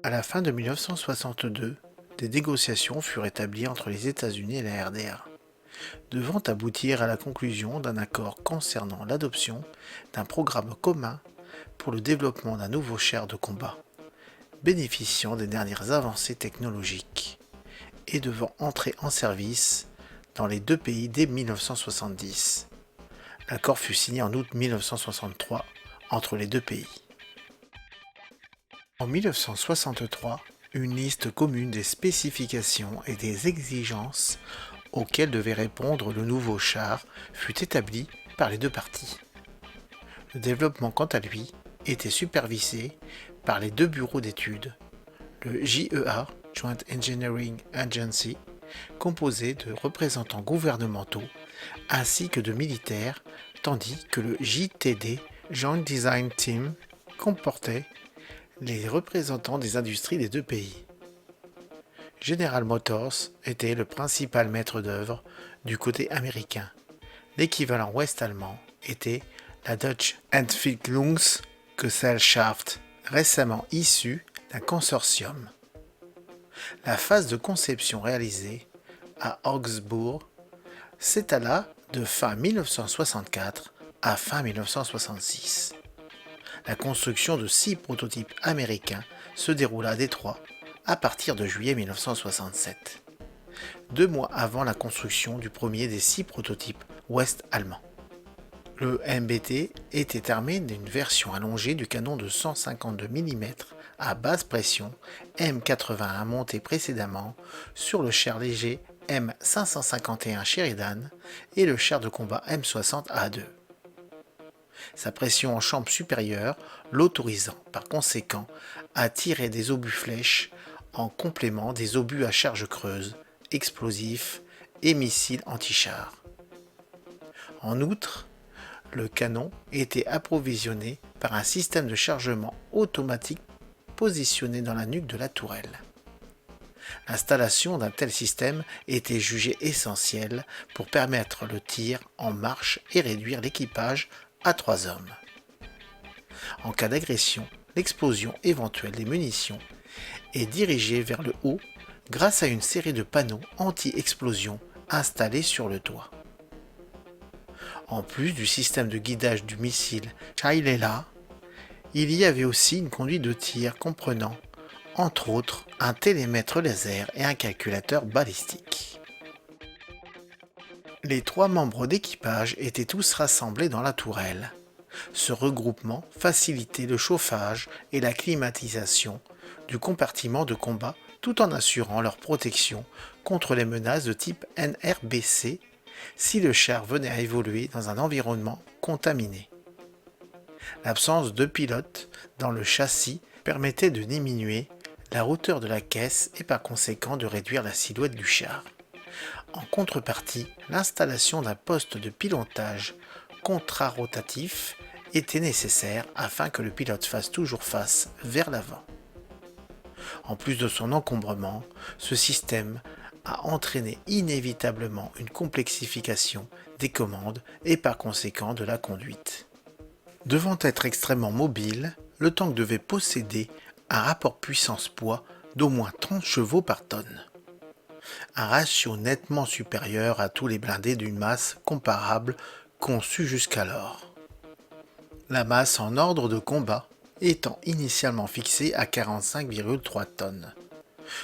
À la fin de 1962, des négociations furent établies entre les États-Unis et la RDA, devant aboutir à la conclusion d'un accord concernant l'adoption d'un programme commun pour le développement d'un nouveau char de combat, bénéficiant des dernières avancées technologiques et devant entrer en service dans les deux pays dès 1970. L'accord fut signé en août 1963 entre les deux pays. En 1963, une liste commune des spécifications et des exigences auxquelles devait répondre le nouveau char fut établie par les deux parties. Le développement, quant à lui, était supervisé par les deux bureaux d'études, le JEA, Joint Engineering Agency, composé de représentants gouvernementaux ainsi que de militaires, tandis que le JTD, Joint Design Team, comportait les représentants des industries des deux pays. General Motors était le principal maître d'œuvre du côté américain. L'équivalent ouest-allemand était la Deutsche Entwicklungsgesellschaft, récemment issue d'un consortium. La phase de conception réalisée à Augsbourg s'étala de fin 1964 à fin 1966. La construction de 6 prototypes américains se déroula à Détroit à partir de juillet 1967, 2 mois avant la construction du premier des 6 prototypes ouest-allemands. Le MBT était armé d'une version allongée du canon de 152 mm à basse pression M81 monté précédemment sur le char léger M551 Sheridan et le char de combat M60A2. Sa pression en chambre supérieure l'autorisant par conséquent à tirer des obus flèches en complément des obus à charge creuse, explosifs et missiles anti-chars. En outre, le canon était approvisionné par un système de chargement automatique positionné dans la nuque de la tourelle. L'installation d'un tel système était jugée essentielle pour permettre le tir en marche et réduire l'équipage à 3 hommes. En cas d'agression, l'explosion éventuelle des munitions est dirigée vers le haut grâce à une série de panneaux anti-explosion installés sur le toit. En plus du système de guidage du missile Chailela, il y avait aussi une conduite de tir comprenant, entre autres, un télémètre laser et un calculateur balistique. Les 3 membres d'équipage étaient tous rassemblés dans la tourelle. Ce regroupement facilitait le chauffage et la climatisation du compartiment de combat tout en assurant leur protection contre les menaces de type NRBC si le char venait à évoluer dans un environnement contaminé. L'absence de pilote dans le châssis permettait de diminuer la hauteur de la caisse et par conséquent de réduire la silhouette du char. En contrepartie, l'installation d'un poste de pilotage contrarotatif était nécessaire afin que le pilote fasse toujours face vers l'avant. En plus de son encombrement, ce système a entraîné inévitablement une complexification des commandes et par conséquent de la conduite. Devant être extrêmement mobile, le tank devait posséder un rapport puissance-poids d'au moins 30 chevaux par tonne. Un ratio nettement supérieur à tous les blindés d'une masse comparable conçus jusqu'alors. La masse en ordre de combat étant initialement fixée à 45,3 tonnes.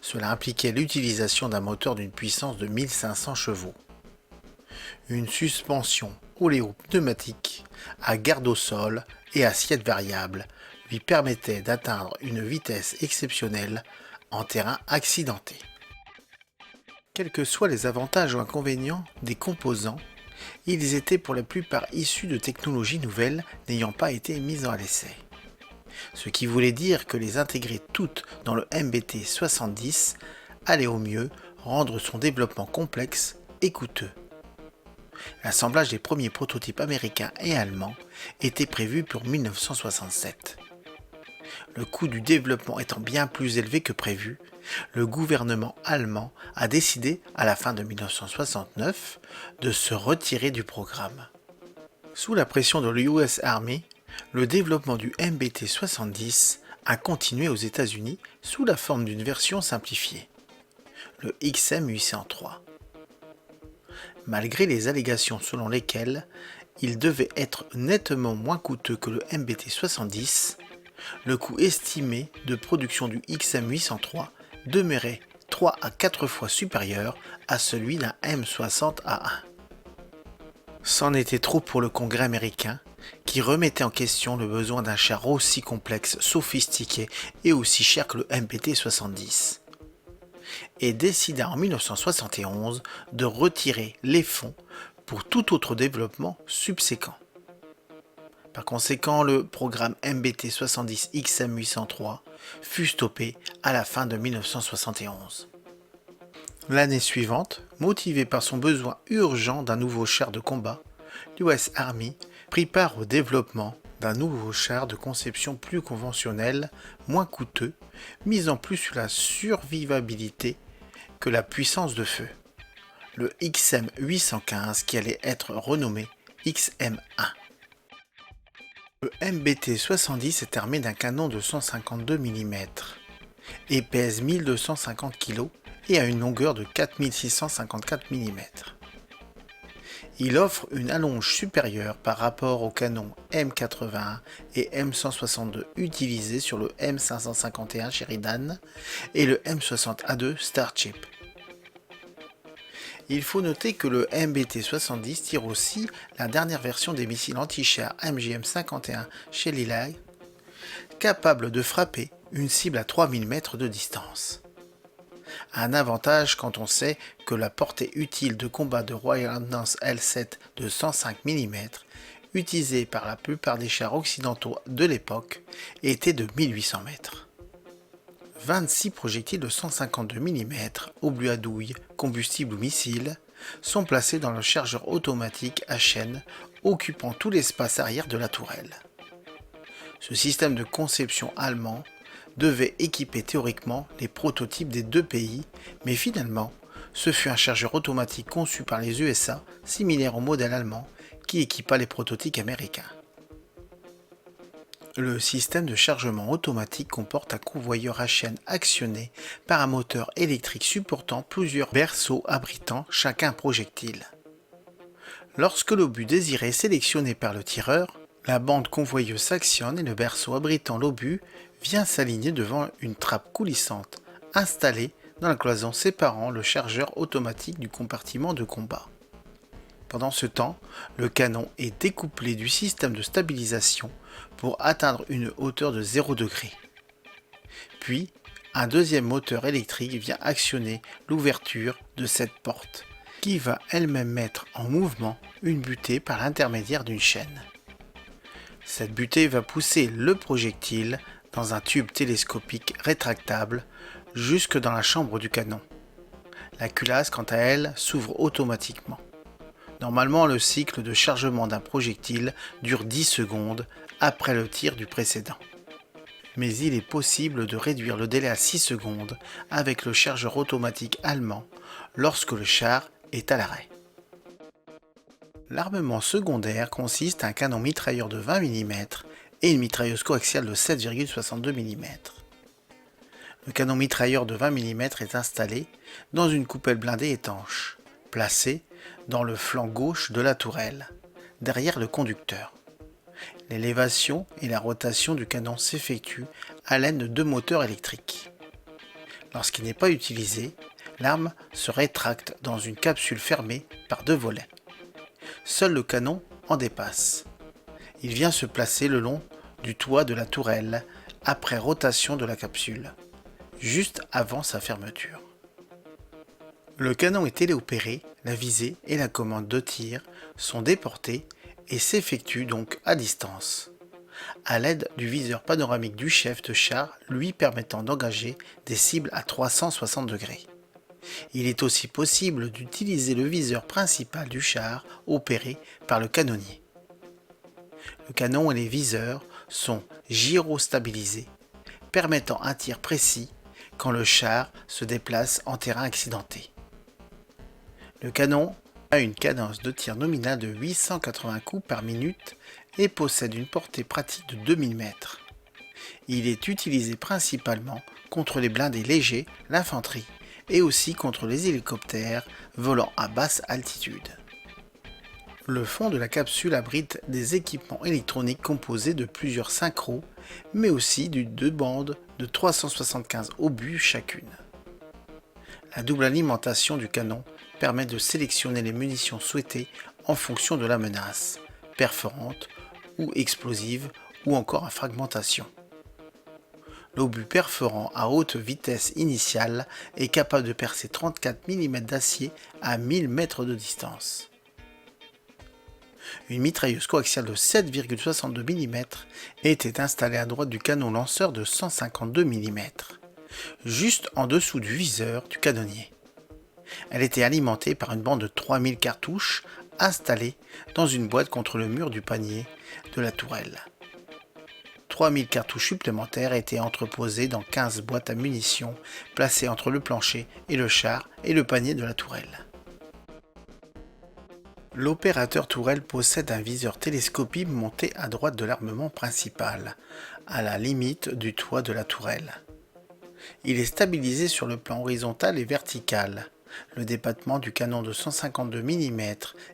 Cela impliquait l'utilisation d'un moteur d'une puissance de 1500 chevaux. Une suspension oléopneumatique à garde au sol et assiette variable lui permettait d'atteindre une vitesse exceptionnelle en terrain accidenté. Quels que soient les avantages ou inconvénients des composants, ils étaient pour la plupart issus de technologies nouvelles n'ayant pas été mises à l'essai. Ce qui voulait dire que les intégrer toutes dans le MBT 70 allait au mieux rendre son développement complexe et coûteux. L'assemblage des premiers prototypes américains et allemands était prévu pour 1967. Le coût du développement étant bien plus élevé que prévu, le gouvernement allemand a décidé, à la fin de 1969, de se retirer du programme. Sous la pression de l'US Army, le développement du MBT 70 a continué aux États-Unis sous la forme d'une version simplifiée, le XM803. Malgré les allégations selon lesquelles il devait être nettement moins coûteux que le MBT-70, le coût estimé de production du XM803 demeurait 3 à 4 fois supérieur à celui d'un M60A1. C'en était trop pour le Congrès américain, qui remettait en question le besoin d'un char aussi complexe, sophistiqué et aussi cher que le MBT-70, et décida en 1971 de retirer les fonds pour tout autre développement subséquent. Par conséquent, le programme MBT-70 XM803 fut stoppé à la fin de 1971. L'année suivante, motivé par son besoin urgent d'un nouveau char de combat, l'US Army prit part au développement d'un nouveau char de conception plus conventionnel, moins coûteux, misant plus sur la survivabilité que la puissance de feu, le XM815 qui allait être renommé XM1. Le MBT-70 est armé d'un canon de 152 mm et pèse 1250 kg et a une longueur de 4654 mm. Il offre une allonge supérieure par rapport au canon M81 et M162 utilisés sur le M551 Sheridan et le M60A2 Starship. Il faut noter que le MBT-70 tire aussi la dernière version des missiles anti-chars MGM-51 chez Lillard, capable de frapper une cible à 3000 mètres de distance. Un avantage quand on sait que la portée utile de combat de Royal Ordnance L7 de 105 mm, utilisée par la plupart des chars occidentaux de l'époque, était de 1800 mètres. 26 projectiles de 152 mm, obus à douille, combustible ou missile, sont placés dans le chargeur automatique à chaîne occupant tout l'espace arrière de la tourelle. Ce système de conception allemand devait équiper théoriquement les prototypes des deux pays, mais finalement, ce fut un chargeur automatique conçu par les USA, similaire au modèle allemand, qui équipa les prototypes américains. Le système de chargement automatique comporte un convoyeur à chaîne actionné par un moteur électrique supportant plusieurs berceaux abritant chacun un projectile. Lorsque l'obus désiré est sélectionné par le tireur, la bande convoyeuse s'actionne et le berceau abritant l'obus vient s'aligner devant une trappe coulissante installée dans la cloison séparant le chargeur automatique du compartiment de combat. Pendant ce temps, le canon est découplé du système de stabilisation pour atteindre une hauteur de 0 degré. Puis, un deuxième moteur électrique vient actionner l'ouverture de cette porte, qui va elle-même mettre en mouvement une butée par l'intermédiaire d'une chaîne. Cette butée va pousser le projectile dans un tube télescopique rétractable jusque dans la chambre du canon. La culasse, quant à elle, s'ouvre automatiquement. Normalement, le cycle de chargement d'un projectile dure 10 secondes après le tir du précédent. Mais il est possible de réduire le délai à 6 secondes avec le chargeur automatique allemand lorsque le char est à l'arrêt. L'armement secondaire consiste à un canon mitrailleur de 20 mm et une mitrailleuse coaxiale de 7,62 mm. Le canon mitrailleur de 20 mm est installé dans une coupelle blindée étanche, placée dans le flanc gauche de la tourelle, derrière le conducteur. L'élévation et la rotation du canon s'effectuent à l'aide de deux moteurs électriques. Lorsqu'il n'est pas utilisé, l'arme se rétracte dans une capsule fermée par deux volets. Seul le canon en dépasse. Il vient se placer le long du toit de la tourelle après rotation de la capsule, juste avant sa fermeture. Le canon est téléopéré, la visée et la commande de tir sont déportés et s'effectuent donc à distance, à l'aide du viseur panoramique du chef de char lui permettant d'engager des cibles à 360 degrés. Il est aussi possible d'utiliser le viseur principal du char opéré par le canonnier. Le canon et les viseurs sont gyrostabilisés, permettant un tir précis quand le char se déplace en terrain accidenté. Le canon a une cadence de tir nominale de 880 coups par minute et possède une portée pratique de 2000 mètres. Il est utilisé principalement contre les blindés légers, l'infanterie, et aussi contre les hélicoptères volant à basse altitude. Le fond de la capsule abrite des équipements électroniques composés de plusieurs synchros, mais aussi de 2 bandes de 375 obus chacune. La double alimentation du canon permet de sélectionner les munitions souhaitées en fonction de la menace, perforante ou explosive ou encore à fragmentation. L'obus perforant à haute vitesse initiale est capable de percer 34 mm d'acier à 1000 mètres de distance. Une mitrailleuse coaxiale de 7,62 mm était installée à droite du canon lanceur de 152 mm, juste en dessous du viseur du canonnier. Elle était alimentée par une bande de 3000 cartouches installée dans une boîte contre le mur du panier de la tourelle. 3000 cartouches supplémentaires étaient entreposées dans 15 boîtes à munitions placées entre le plancher et le char et le panier de la tourelle. L'opérateur tourelle possède un viseur télescopique monté à droite de l'armement principal, à la limite du toit de la tourelle. Il est stabilisé sur le plan horizontal et vertical. Le débattement du canon de 152 mm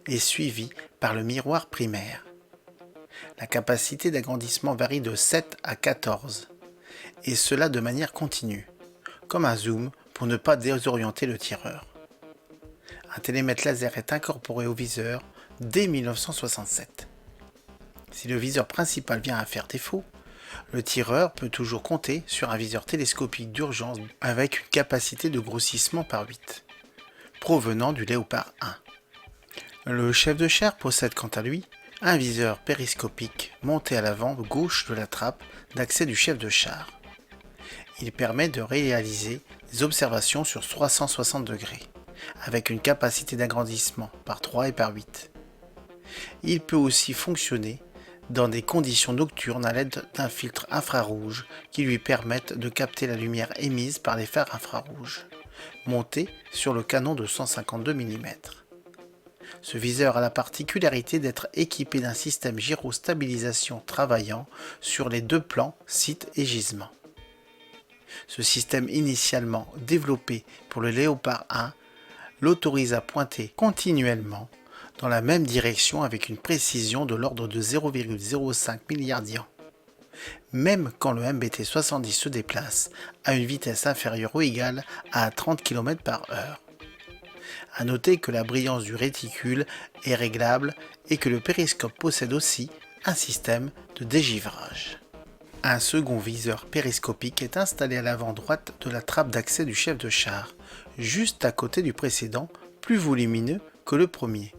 est suivi par le miroir primaire. La capacité d'agrandissement varie de 7 à 14, et cela de manière continue, comme un zoom pour ne pas désorienter le tireur. Un télémètre laser est incorporé au viseur dès 1967. Si le viseur principal vient à faire défaut, le tireur peut toujours compter sur un viseur télescopique d'urgence avec une capacité de grossissement par 8, provenant du Léopard 1. Le chef de char possède quant à lui un viseur périscopique monté à l'avant gauche de la trappe d'accès du chef de char. Il permet de réaliser des observations sur 360 degrés, avec une capacité d'agrandissement par 3 et par 8. Il peut aussi fonctionner dans des conditions nocturnes à l'aide d'un filtre infrarouge qui lui permettent de capter la lumière émise par les phares infrarouges, montés sur le canon de 152 mm. Ce viseur a la particularité d'être équipé d'un système gyrostabilisation travaillant sur les 2 plans, site et gisement. Ce système initialement développé pour le Léopard 1 l'autorise à pointer continuellement dans la même direction avec une précision de l'ordre de 0,05 milliardian, même quand le MBT-70 se déplace à une vitesse inférieure ou égale à 30 km/h. A noter que la brillance du réticule est réglable et que le périscope possède aussi un système de dégivrage. Un second viseur périscopique est installé à l'avant droite de la trappe d'accès du chef de char, juste à côté du précédent, plus volumineux que le premier.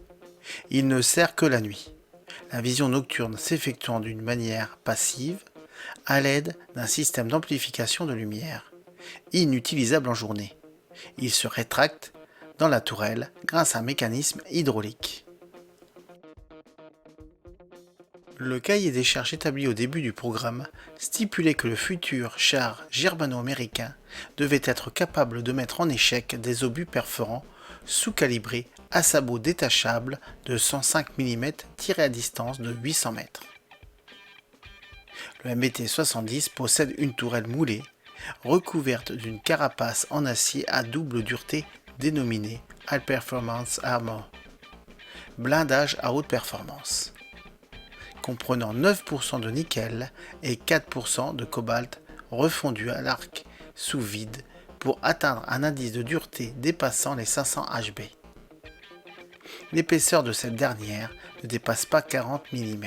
Il ne sert que la nuit, la vision nocturne s'effectuant d'une manière passive, à l'aide d'un système d'amplification de lumière, inutilisable en journée. Il se rétracte dans la tourelle grâce à un mécanisme hydraulique. Le cahier des charges établi au début du programme stipulait que le futur char germano-américain devait être capable de mettre en échec des obus perforants sous-calibrés à sabots détachables de 105 mm tirés à distance de 800 mètres. Le MBT-70 possède une tourelle moulée, recouverte d'une carapace en acier à double dureté dénominée High Performance Armor, blindage à haute performance, comprenant 9% de nickel et 4% de cobalt refondu à l'arc sous vide pour atteindre un indice de dureté dépassant les 500 HB. L'épaisseur de cette dernière ne dépasse pas 40 mm.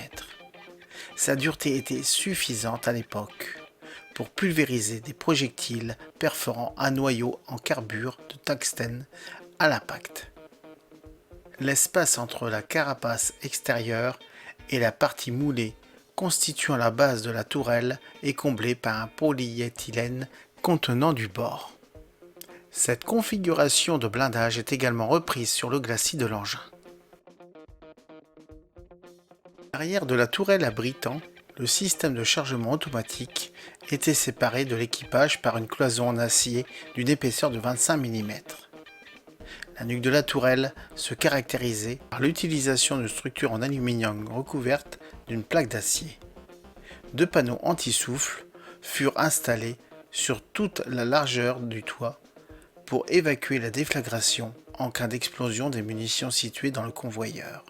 Sa dureté était suffisante à l'époque pour pulvériser des projectiles perforants à noyau en carbure de tungstène à l'impact. L'espace entre la carapace extérieure et la partie moulée constituant la base de la tourelle est comblé par un polyéthylène contenant du bore. Cette configuration de blindage est également reprise sur le glacis de l'engin. L'arrière de la tourelle abritant le système de chargement automatique était séparé de l'équipage par une cloison en acier d'une épaisseur de 25 mm. La nuque de la tourelle se caractérisait par l'utilisation de structures en aluminium recouvertes d'une plaque d'acier. 2 panneaux anti-souffle furent installés sur toute la largeur du toit pour évacuer la déflagration en cas d'explosion des munitions situées dans le convoyeur.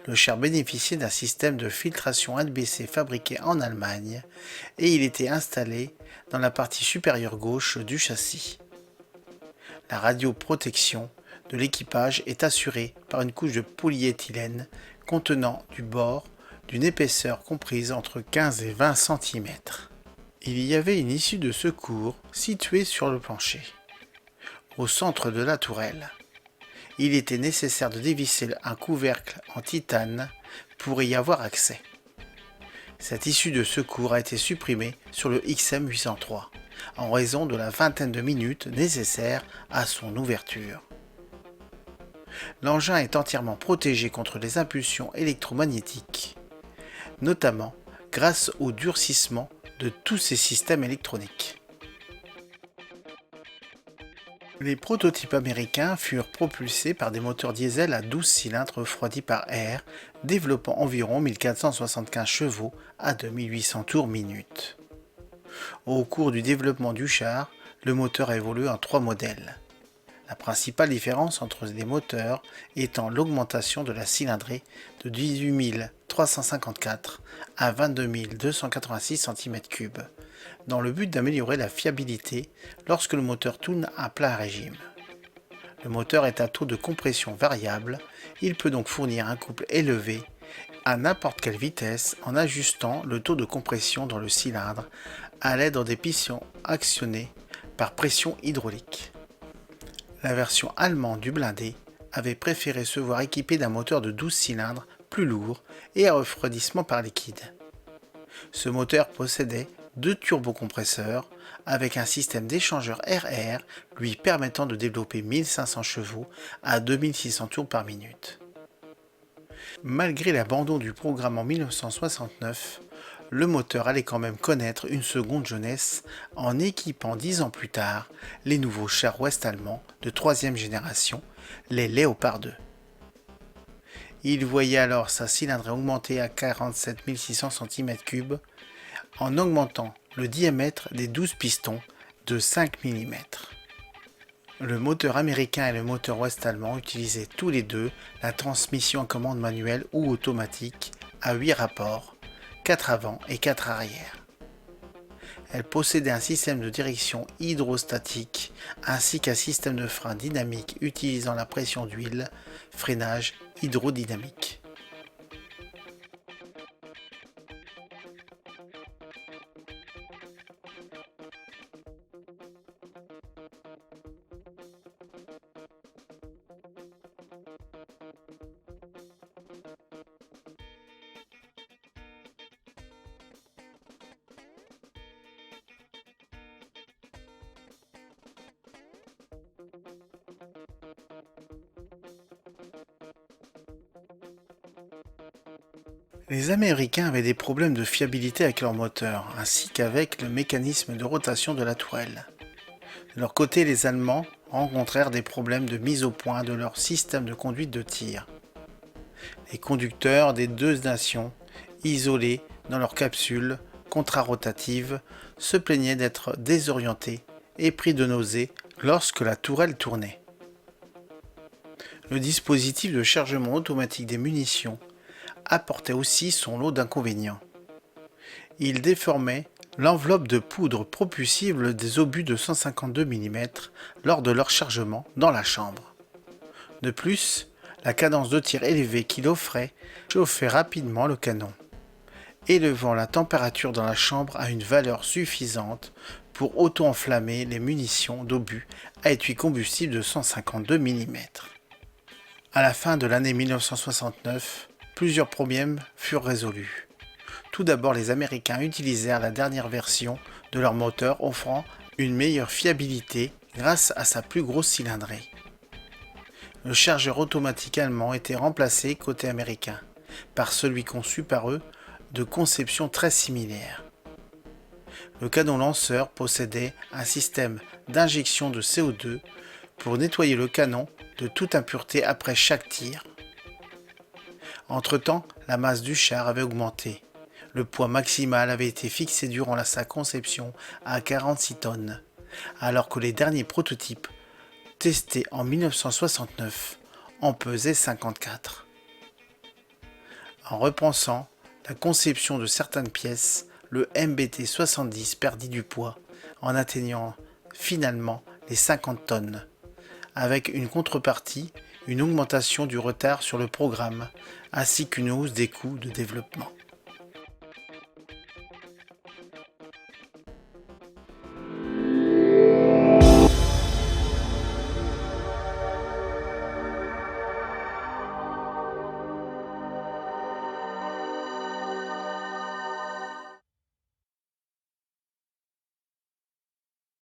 Le char bénéficiait d'un système de filtration NBC fabriqué en Allemagne et il était installé dans la partie supérieure gauche du châssis. La radioprotection de l'équipage est assurée par une couche de polyéthylène contenant du bord d'une épaisseur comprise entre 15 et 20 cm. Il y avait une issue de secours située sur le plancher, au centre de la tourelle. Il était nécessaire de dévisser un couvercle en titane pour y avoir accès. Cette issue de secours a été supprimée sur le XM803 en raison de la vingtaine de minutes nécessaires à son ouverture. L'engin est entièrement protégé contre les impulsions électromagnétiques, notamment grâce au durcissement de tous ses systèmes électroniques. Les prototypes américains furent propulsés par des moteurs diesel à 12 cylindres refroidis par air, développant environ 1475 chevaux à 2800 tours minute. Au cours du développement du char, le moteur a évolué en 3 modèles. La principale différence entre les moteurs étant l'augmentation de la cylindrée de 18 354 à 22 286 cm3, dans le but d'améliorer la fiabilité lorsque le moteur tourne à plein régime. Le moteur est à taux de compression variable, il peut donc fournir un couple élevé à n'importe quelle vitesse en ajustant le taux de compression dans le cylindre à l'aide des pistons actionnés par pression hydraulique. La version allemande du blindé avait préféré se voir équipée d'un moteur de 12 cylindres plus lourd et à refroidissement par liquide. Ce moteur possédait 2 turbocompresseurs avec un système d'échangeur air-air lui permettant de développer 1500 chevaux à 2600 tours par minute. Malgré l'abandon du programme en 1969, le moteur allait quand même connaître une seconde jeunesse en équipant 10 ans plus tard les nouveaux chars ouest allemands de 3e génération, les Léopard 2. Il voyait alors sa cylindrée augmenter à 47 600 cm3 en augmentant le diamètre des 12 pistons de 5 mm. Le moteur américain et le moteur ouest allemand utilisaient tous les deux la transmission à commande manuelle ou automatique à 8 rapports, 4 avant et 4 arrière. Elle possédait un système de direction hydrostatique ainsi qu'un système de frein dynamique utilisant la pression d'huile, freinage hydrodynamique. Les Américains avaient des problèmes de fiabilité avec leur moteur, ainsi qu'avec le mécanisme de rotation de la tourelle. De leur côté, les Allemands rencontrèrent des problèmes de mise au point de leur système de conduite de tir. Les conducteurs des deux nations, isolés dans leurs capsules contrarotatives, se plaignaient d'être désorientés et pris de nausées lorsque la tourelle tournait. Le dispositif de chargement automatique des munitions apportait aussi son lot d'inconvénients. Il déformait l'enveloppe de poudre propulsible des obus de 152 mm lors de leur chargement dans la chambre. De plus, la cadence de tir élevée qu'il offrait chauffait rapidement le canon, élevant la température dans la chambre à une valeur suffisante pour auto-enflammer les munitions d'obus à étui combustible de 152 mm. À la fin de l'année 1969, plusieurs problèmes furent résolus. Tout d'abord, les Américains utilisèrent la dernière version de leur moteur offrant une meilleure fiabilité grâce à sa plus grosse cylindrée. Le chargeur automatique allemand était remplacé côté américain par celui conçu par eux de conception très similaire. Le canon lanceur possédait un système d'injection de CO2 pour nettoyer le canon de toute impureté après chaque tir. Entre-temps, la masse du char avait augmenté. Le poids maximal avait été fixé durant sa conception à 46 tonnes, alors que les derniers prototypes, testés en 1969, en pesaient 54. En repensant la conception de certaines pièces, le MBT-70 perdit du poids en atteignant finalement les 50 tonnes, avec une contrepartie, une augmentation du retard sur le programme, ainsi qu'une hausse des coûts de développement.